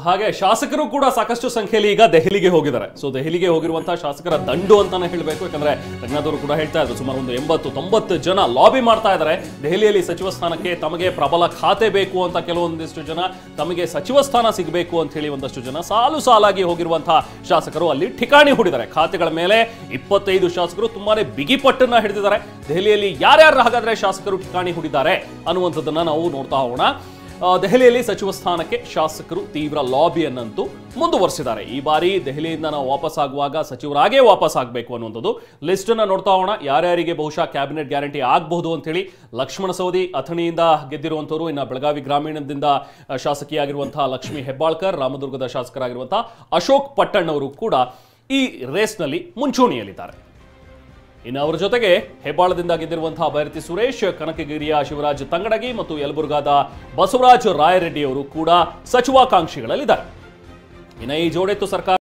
ಹಾಗೆ ಶಾಸಕರು ಕೂಡ ಸಾಕಷ್ಟು ಸಂಖ್ಯೆಯಲ್ಲಿ ಈಗ ದೆಹಲಿಗೆ ಹೋಗಿದ್ದಾರೆ. ಸೊ ದೆಹಲಿಗೆ ಹೋಗಿರುವಂತಹ ಶಾಸಕರ ದಂಡು ಅಂತಾನೆ ಹೇಳಬೇಕು. ಯಾಕಂದ್ರೆ ರಂಗನಾಥ್ ಅವರು ಕೂಡ ಹೇಳ್ತಾ ಇದ್ರು, ಸುಮಾರು ಒಂದು 80-90 ಜನ ಲಾಬಿ ಮಾಡ್ತಾ ಇದ್ದಾರೆ ದೆಹಲಿಯಲ್ಲಿ ಸಚಿವ ಸ್ಥಾನಕ್ಕೆ. ತಮಗೆ ಪ್ರಬಲ ಖಾತೆ ಬೇಕು ಅಂತ ಕೆಲವೊಂದಿಷ್ಟು ಜನ, ತಮಗೆ ಸಚಿವ ಸ್ಥಾನ ಸಿಗಬೇಕು ಅಂತ ಹೇಳಿ ಒಂದಷ್ಟು ಜನ ಸಾಲು ಸಾಲಾಗಿ ಹೋಗಿರುವಂತಹ ಶಾಸಕರು ಅಲ್ಲಿ ಠಿಕಾಣಿ ಹೂಡಿದ್ದಾರೆ. ಖಾತೆಗಳ ಮೇಲೆ 25 ಶಾಸಕರು ತುಂಬಾನೇ ಬಿಗಿಪಟ್ಟನ್ನ ಹಿಡಿದಿದ್ದಾರೆ. ದೆಹಲಿಯಲ್ಲಿ ಯಾರ್ಯಾರು ಹಾಗಾದ್ರೆ ಶಾಸಕರು ಠಿಕಾಣಿ ಹೂಡಿದ್ದಾರೆ ಅನ್ನುವಂಥದ್ದನ್ನ ನಾವು ನೋಡ್ತಾ ಹೋಗೋಣ. ದೆಹಲಿಯಲ್ಲಿ ಸಚಿವ ಸ್ಥಾನಕ್ಕೆ ಶಾಸಕರು ತೀವ್ರ ಲಾಬಿಯನ್ನಂತೂ ಮುಂದುವರೆಸಿದ್ದಾರೆ. ಈ ಬಾರಿ ದೆಹಲಿಯಿಂದ ನಾವು ವಾಪಸ್ ಆಗುವಾಗ ಸಚಿವರಾಗೇ ವಾಪಸ್ ಆಗಬೇಕು ಅನ್ನುವಂಥದ್ದು ಲಿಸ್ಟ್ ಅನ್ನ ನೋಡ್ತಾ ಹೋಗೋಣ. ಯಾರ್ಯಾರಿಗೆ ಬಹುಶಃ ಕ್ಯಾಬಿನೆಟ್ ಗ್ಯಾರಂಟಿ ಆಗಬಹುದು ಅಂತ ಹೇಳಿ. ಲಕ್ಷ್ಮಣ ಸವದಿ ಅಥಣಿಯಿಂದ ಗೆದ್ದಿರುವಂತವರು, ಇನ್ನು ಬೆಳಗಾವಿ ಗ್ರಾಮೀಣದಿಂದ ಶಾಸಕಿಯಾಗಿರುವಂತಹ ಲಕ್ಷ್ಮೀ ಹೆಬ್ಬಾಳ್ಕರ್, ರಾಮದುರ್ಗದ ಶಾಸಕರಾಗಿರುವಂತಹ ಅಶೋಕ್ ಪಟ್ಟಣ್ ಅವರು ಕೂಡ ಈ ರೇಸ್ನಲ್ಲಿ ಮುಂಚೂಣಿಯಲ್ಲಿದ್ದಾರೆ. ಇನ್ನು ಅವರ ಜೊತೆಗೆ ಹೆಬ್ಬಾಳದಿಂದ ಗೆದ್ದಿರುವಂತಹ ಅಭ್ಯರ್ಥಿ ಸುರೇಶ್, ಕನಕಗಿರಿಯ ಶಿವರಾಜ್ ತಂಗಡಗಿ ಮತ್ತು ಯಲಬುರ್ಗಾದ ಬಸವರಾಜ ರಾಯರೆಡ್ಡಿ ಅವರು ಕೂಡ ಸಚಿವಾಕಾಂಕ್ಷಿಗಳಲ್ಲಿದ್ದಾರೆ. ಇನ್ನು ಈ ಜೋಡೆತ್ತು ಸರ್ಕಾರ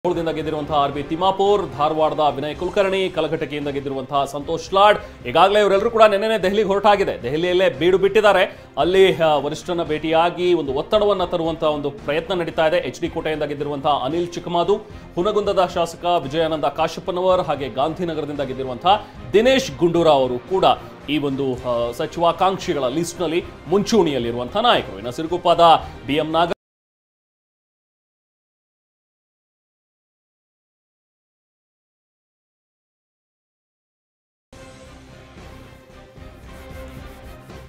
ದಿಂದ ಗೆದ್ದಿರುವಂತಹ ಆರ್.ಬಿ. ತಿಮ್ಮಾಪುರ್, ಧಾರವಾಡದ ವಿನಯ್ ಕುಲಕರ್ಣಿ, ಕಲಘಟಕಿಯಿಂದ ಗೆದ್ದಿರುವಂತಹ ಸಂತೋಷ್ ಲಾಡ್. ಈಗಾಗಲೇ ಇವರೆಲ್ಲರೂ ಕೂಡ ನೆನ್ನೆ ದೆಹಲಿಗೆ ಹೊರಟಾಗಿದೆ. ದೆಹಲಿಯಲ್ಲೇ ಬೀಡು ಬಿಟ್ಟಿದ್ದಾರೆ. ಅಲ್ಲಿ ವರಿಷ್ಠರನ್ನ ಭೇಟಿಯಾಗಿ ಒಂದು ಒತ್ತಡವನ್ನು ತರುವಂತಹ ಒಂದು ಪ್ರಯತ್ನ ನಡೀತಾ ಇದೆ. ಎಚ್.ಡಿ. ಕೋಟೆಯಿಂದ ಗೆದ್ದಿರುವಂತಹ ಅನಿಲ್ ಚಿಕ್ಕಮಾದು, ಹುನಗುಂದದ ಶಾಸಕ ವಿಜಯಾನಂದ ಕಾಶಪ್ಪನವರ್, ಹಾಗೆ ಗಾಂಧಿನಗರದಿಂದ ಗೆದ್ದಿರುವಂತಹ ದಿನೇಶ್ ಗುಂಡೂರಾವ್ ಅವರು ಕೂಡ ಈ ಒಂದು ಸಚಿವಾಕಾಂಕ್ಷಿಗಳ ಲಿಸ್ಟ್ನಲ್ಲಿ ಮುಂಚೂಣಿಯಲ್ಲಿರುವಂತಹ ನಾಯಕರು. ಇನ್ನು ಸಿರುಗುಪ್ಪದ ಡಿ.ಎಂ. ನಾಗರಾಜ್